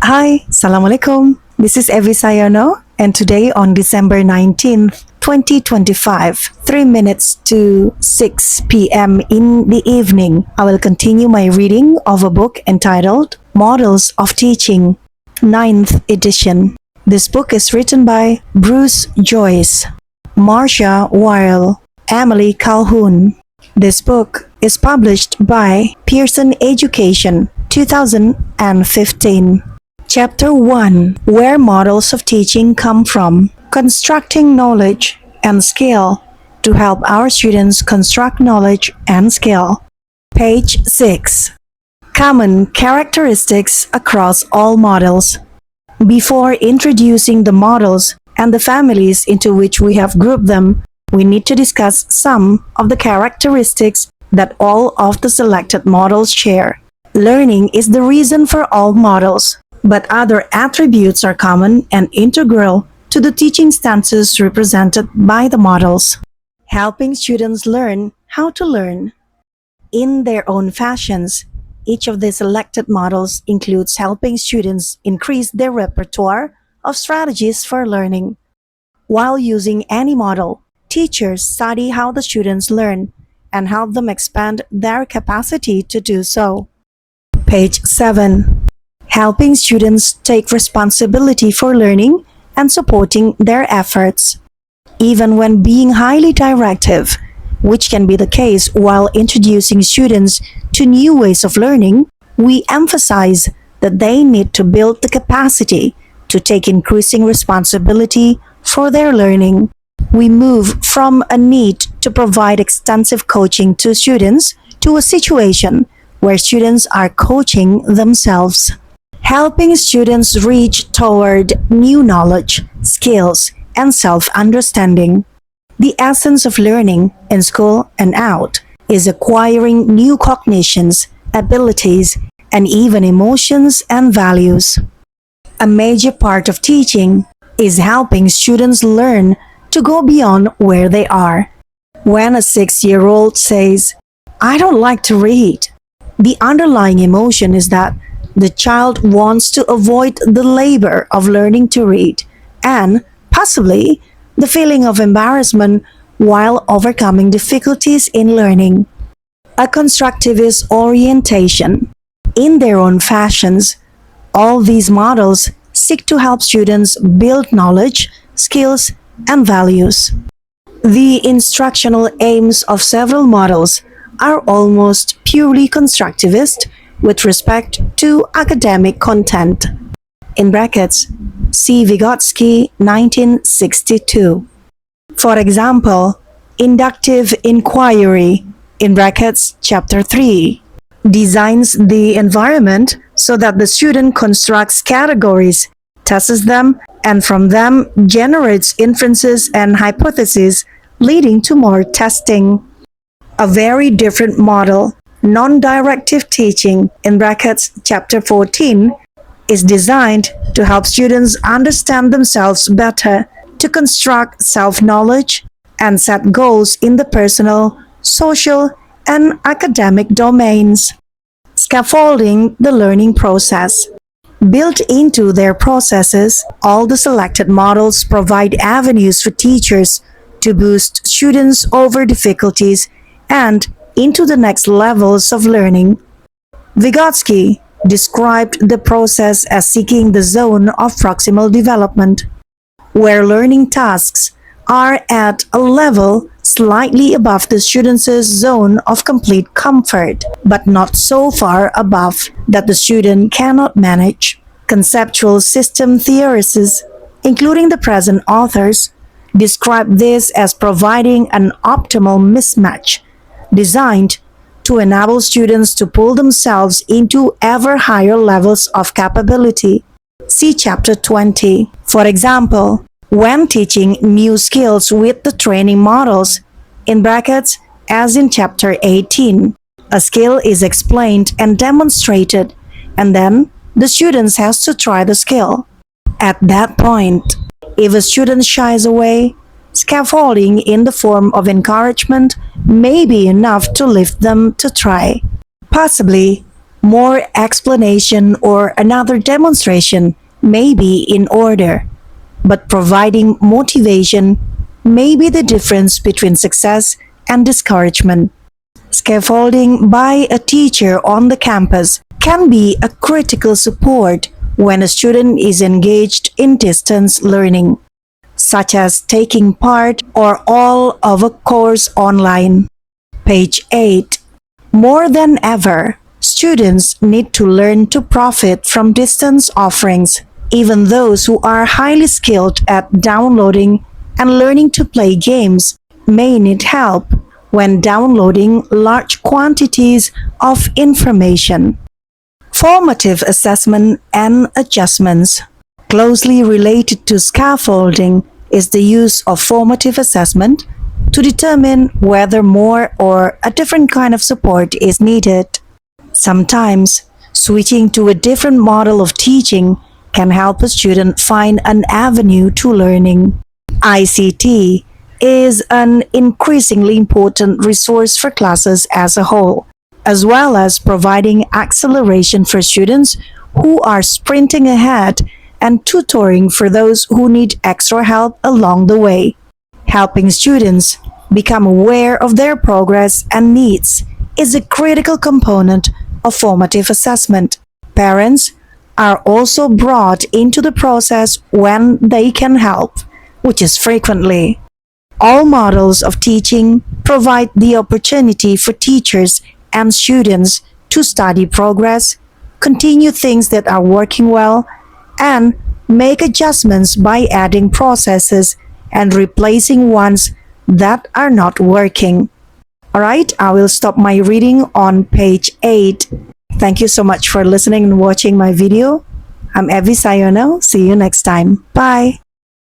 Hi, Assalamualaikum. This is Evi Sayano, and today on December 19th, 2025, 3 minutes to 6 p.m. in the evening, I will continue my reading of a book entitled Models of Teaching, Ninth edition. This book is written by Bruce Joyce, Marcia Weil, Emily Calhoun. This book is published by Pearson Education, 2015. Chapter 1: Where Models of Teaching Come From. Constructing Knowledge and Skill to help our students construct knowledge and skill. Page 6. Common characteristics across all models. Before introducing the models and the families into which we have grouped them, we need to discuss some of the characteristics that all of the selected models share. Learning is the reason for all models, but other attributes are common and integral to the teaching stances represented by the models. Helping students learn how to learn. In their own fashions, each of the selected models includes helping students increase their repertoire of strategies for learning. While using any model, teachers study how the students learn and help them expand their capacity to do so. Page 7. Helping students take responsibility for learning and supporting their efforts. Even when being highly directive, which can be the case while introducing students to new ways of learning, we emphasize that they need to build the capacity to take increasing responsibility for their learning. We move from a need to provide extensive coaching to students to a situation where students are coaching themselves. Helping students reach toward new knowledge, skills, and self-understanding. The essence of learning in school and out is acquiring new cognitions, abilities, and even emotions and values. A major part of teaching is helping students learn to go beyond where they are. When a 6-year-old says, "I don't like to read," the underlying emotion is that the child wants to avoid the labor of learning to read and, possibly, the feeling of embarrassment while overcoming difficulties in learning. A constructivist orientation. In their own fashions, all these models seek to help students build knowledge, skills, and values. The instructional aims of several models are almost purely constructivist with respect to academic content. In brackets, see Vygotsky, 1962. For example, inductive inquiry, in brackets, chapter 3, designs the environment so that the student constructs categories, tests them, and from them generates inferences and hypotheses leading to more testing. A very different model, non-directive teaching, in brackets, chapter 14, is designed to help students understand themselves better, to construct self-knowledge, and set goals in the personal, social, and academic domains. Scaffolding the learning process. Built into their processes, all the selected models provide avenues for teachers to boost students over difficulties and into the next levels of learning. Vygotsky described the process as seeking the zone of proximal development, where learning tasks are at a level slightly above the student's zone of complete comfort, but not so far above that the student cannot manage. Conceptual system theorists, including the present authors, describe this as providing an optimal mismatch designed to enable students to pull themselves into ever higher levels of capability. See chapter 20. For example, when teaching new skills with the training models, in brackets, as in chapter 18, a skill is explained and demonstrated, and then the students has to try the skill. At that point, if a student shies away, scaffolding in the form of encouragement may be enough to lift them to try. Possibly, More explanation or another demonstration may be in order, but providing motivation may be the difference between success and discouragement. Scaffolding by a teacher on the campus can be a critical support when a student is engaged in distance learning, such as taking part or all of a course online. Page 8. More than ever, students need to learn to profit from distance offerings. Even those who are highly skilled at downloading and learning to play games may need help when downloading large quantities of information. Formative assessment and adjustments. Closely related to scaffolding is the use of formative assessment to determine whether more or a different kind of support is needed. Sometimes, switching to a different model of teaching can help a student find an avenue to learning. ICT is an increasingly important resource for classes as a whole, as well as providing acceleration for students who are sprinting ahead and tutoring for those who need extra help along the way. Helping students become aware of their progress and needs is a critical component of formative assessment. Parents are also brought into the process when they can help, which is frequently. All models of teaching provide the opportunity for teachers and students to study progress, continue things that are working well, and make adjustments by adding processes and replacing ones that are not working. Alright, I will stop my reading on page 8. Thank you so much for listening and watching my video. I'm Evie Sayonel. See you next time. Bye.